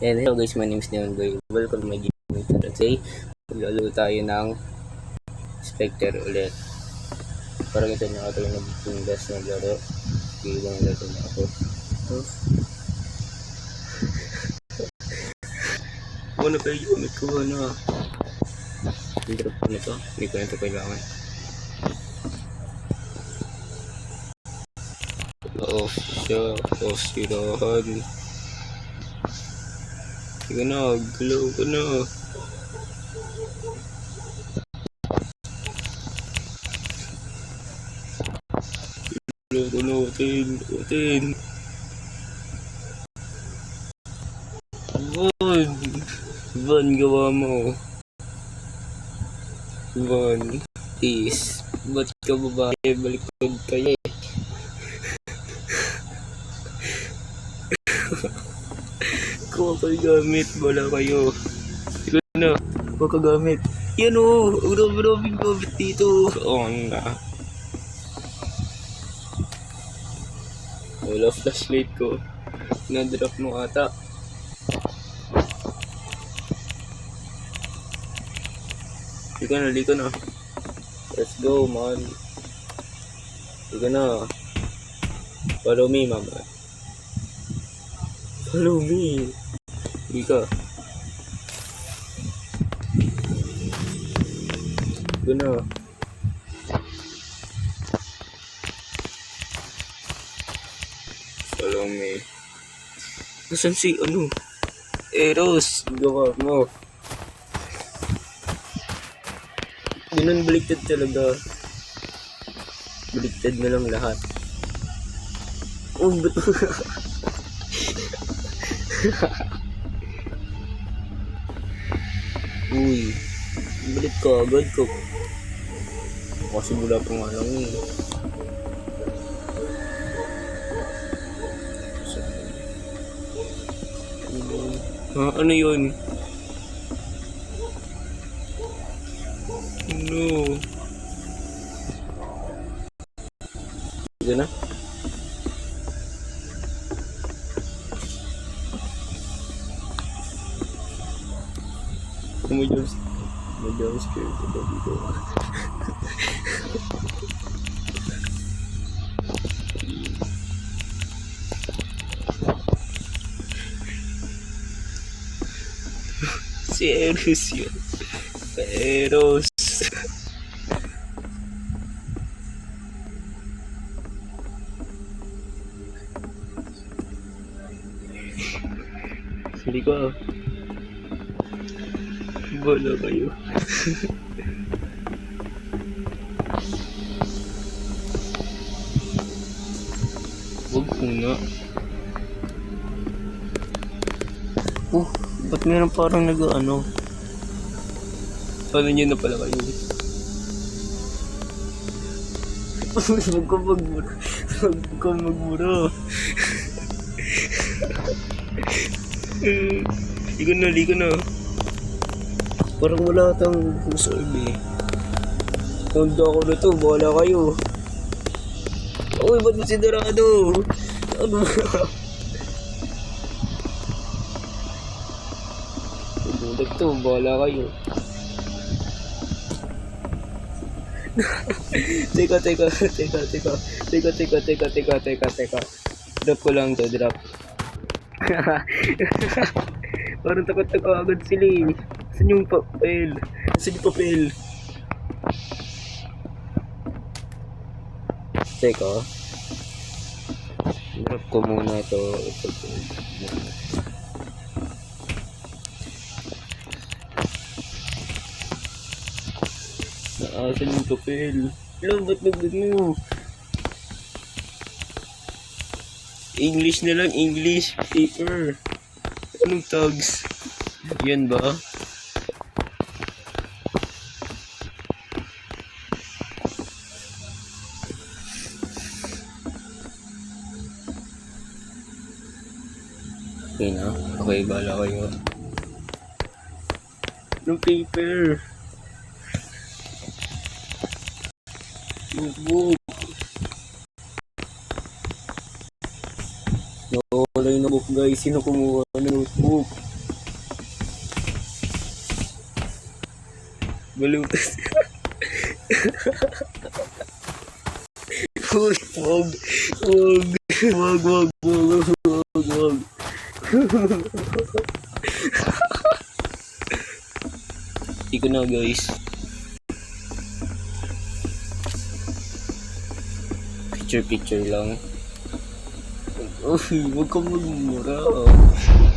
And hello guys, my name is Leon Boy. Welcome to my gaming channel. Today, maglalo tayo ng Spectre ulit. Parang ito na ako yung nagpundas na laro. Bilang natin na ako. Ano kayo gamit ko na? Yung drop ko nito, hindi ko nito kailangan. Off siya, off sirahan. Sige na, galaw ko na. Galaw ko na, utin. Van, gawa mo. Van, please. Ba't ka babae? Baliktad kayo eh. Kuha kayo gamit, wala kayo. Sige na, kuha ka gamit. Yan o, grabe gamit dito. Oo na. Wala flashlight ko. Na-drop mo ata. Liko na. Let's go, man. Liko na. Follow me, mama. Follow me. Liko. Liko na. Follow me. Nasaan si, Eros, gawa mo. Ganun baliktad talaga. Baliktad na lang lahat. Oh, ba't Uy, balik ka agad ko. Kasi wala pa nga lang eh. Ano yun? No. Sige na. Medyo scared ko dito. Si Eros yun. Eros. Hindi ko. Bala kayo. Wag ko na. Ba't meron parang nag-ano? Paano nyo na pala kayo? Huwag ka magmura. Liko na. Parang wala tang resolve eh. Honda ako na to, bahala kayo. Uy, ba't mo sinarado? Ano ba? Honda to, bahala kayo. Teka. Drop ko lang to, drop. Parang takot agad sila eh. Saan yung papel? Teka. Drop ko muna ito. Saan yung papel? Alam, ba't nagdag mo? English na lang, English paper. Anong tags? Yan ba? Okay na? Okay, bahala kayo. Anong paper? Notebook. Nawala yung notebook guys. Sino kumuha ng notebook? Balutas. Uy, wag. Wag. Wag, wag, wag, wag, wag. Hindi ko na, guys. Picture lang. Uy, wag kang magmura.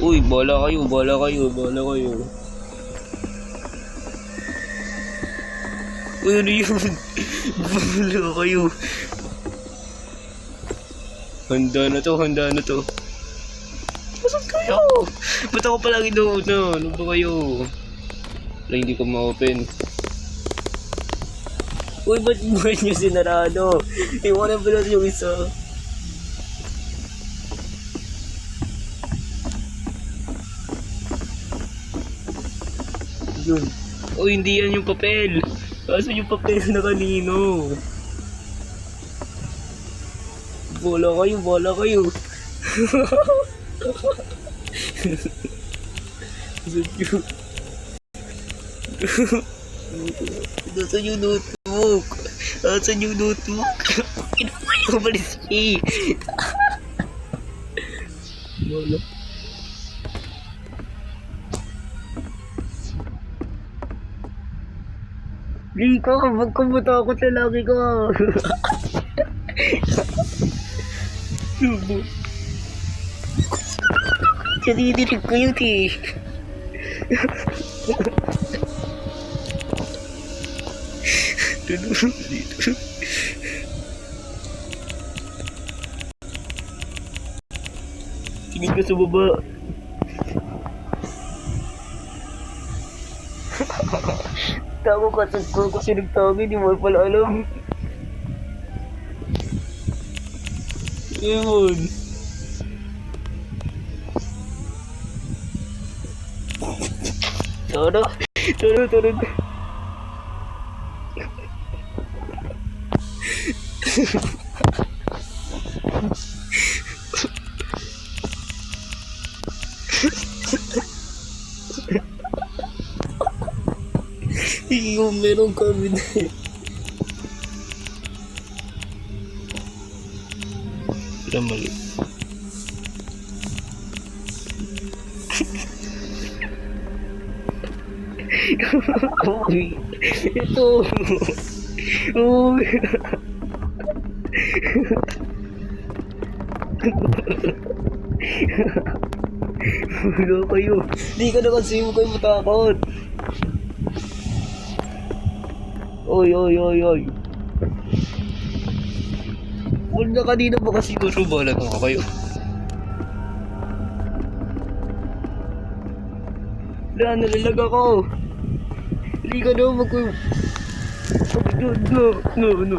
Uy, bala kayo. Uy, ano yun? Bala kayo. Handa na to. Saan kayo? Ba't ako palagi doon? Ano ba kayo? Wala, hindi ko ma-open. Uy, ba't nyo sinarado? Iwanan pa natin yung isa. Yun. Uy, hindi yan yung papel. Kaso yung papel na kanino? Bola kayo. Nasaan yung notebook? Umalis eh. Bola. Lika, wag kang matakot, lalaki ka. Subo. Nadidinig ko yun eh. Dito. Tingin ka sa baba. Tago ka sa school kasi nagtawag, hindi mo pala alam. Ewan. Tara. Yung meron kami na eh. Mali. Uy, ito. Uy. Wala kayo. Di ka na kasi mo kayo matakot. Oy. Wala kanina ba kasi gusubalan ako kayo? Wala, nalalag ako. Hindi ka na No.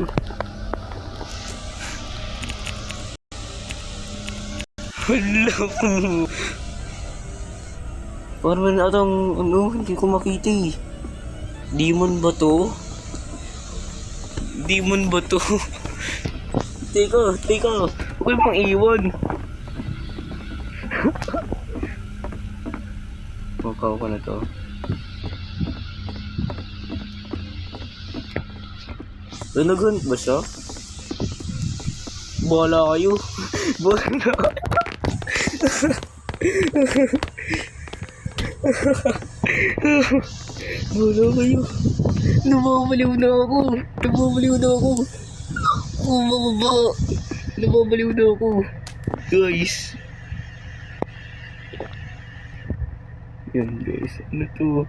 Wala ko. Parang atang hindi ko makita eh. Demon ba to? Teka. Huwag pang iwan. Makaw ko na to. Nag-hunt ba siya? Bahala kayo. Bahala kayo. Namamaliw na ako. Namamaliw na ako. Guys. Yan guys. Ano to?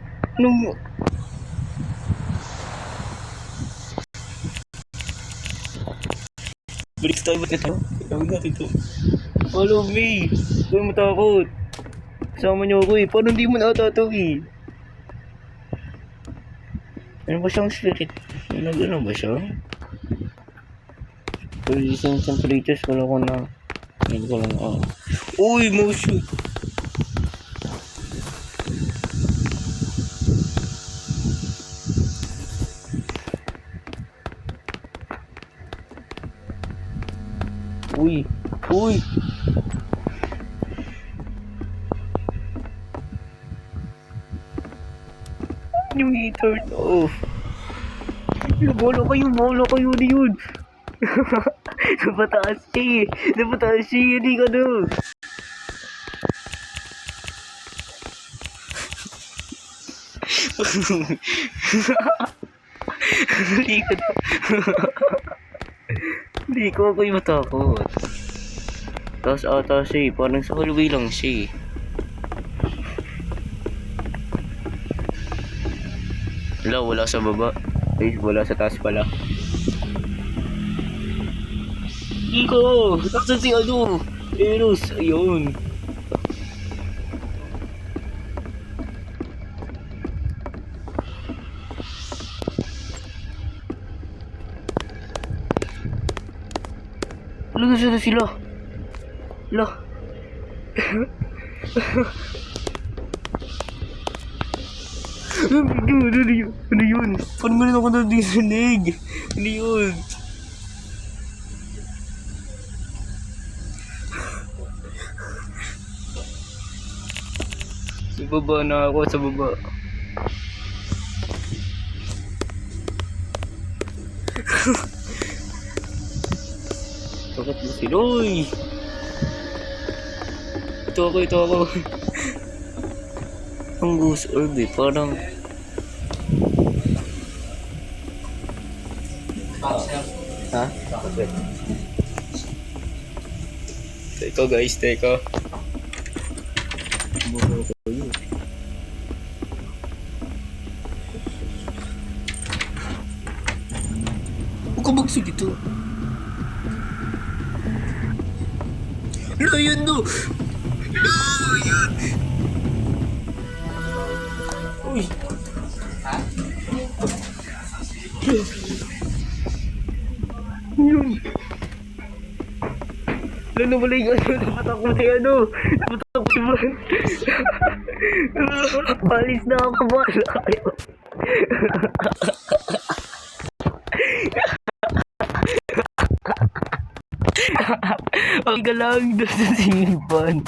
Balik tayo ba ito? Tawag natin ito. Follow me. Huwag matakot. Kasama niyo ako eh. Paano hindi mo natatawag eh? Ano ba siyang spirit? Ano ba siya? Resistance temperatures. Wala ko na. Hindi ko lang Uy! Motion! Uy! Yung turn off. Bola kayo na yun. Napataas siya eh. Napataas siya, hindi ka na. Hindi ka na. Hindi ko ako'y matakot. Taas ata siya eh. Parang sa hallway lang siya eh. Wala sa baba. Ay, wala sa taas pala. Iko! Nasaan si ano? Eros, ayun. Ano na sila? Lah. Ano yun? Paano mo rin ako nadidinig? Ano yun? Sa baba na ako, sa baba. Bakit mo sila? Uy! Ito ako. Ang ghost orb eh, parang... Ha? Teka guys, teka. Huwag ka magsig ito. Ano yun no? Ano yun? Uy! Ha? Yun! Lalo wala yung ano, napatakot si ano. Napatakot si Man. Palis na ako, wala kayo. Ang galang, nasa si Man.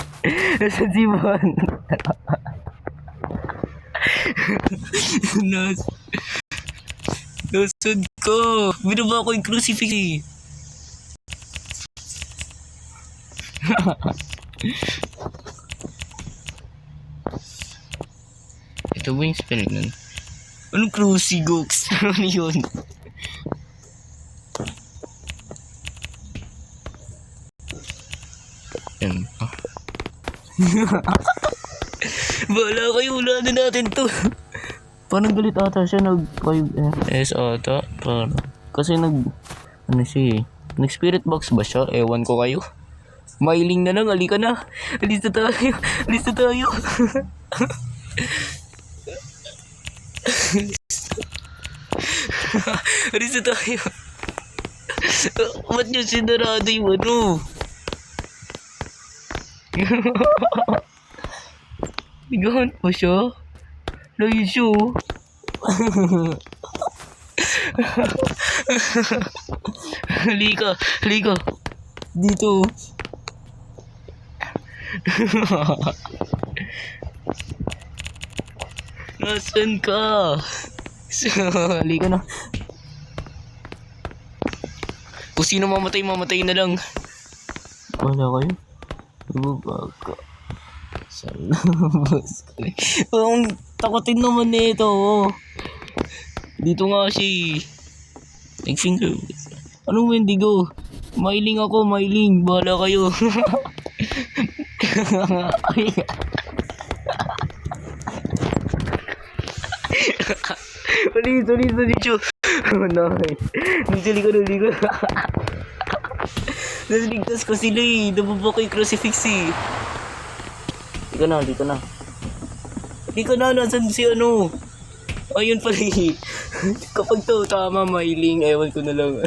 Nasaan ko? Binaba ko yung crucifix eh. Ito ba yung spell nun? Anong crucifix? Ano yun? Yan. Wala kayo, wala na natin to. Parang galit ata siya, nag-5S ata. Parang, kasi ano siya eh. Nag-spirit box ba siya? Ewan ko kayo. Mailing na lang, halika na. Alis na tayo. Alis na tayo. Ba't nyo sinarado yung ano? Bigahan pa siya. Layo siya. Halika. Dito. Nasaan ka? Halika na. Kung sino mamatay na lang. Wala kayo? Bumabaka. Sana boss ko. Ang takotin naman nito. Dito nga siya. Nag-finger. Anong Wendigo? Mailing ako. Bahala kayo. Ulit dito. Nice. Nagsilig ko. Nasiligtas ko sila eh. Nababa ko yung crucifix eh. Dito na. Nasaan si ano? Ayun pala eh. Kapag to tama, mailing. Ewan ko na lang.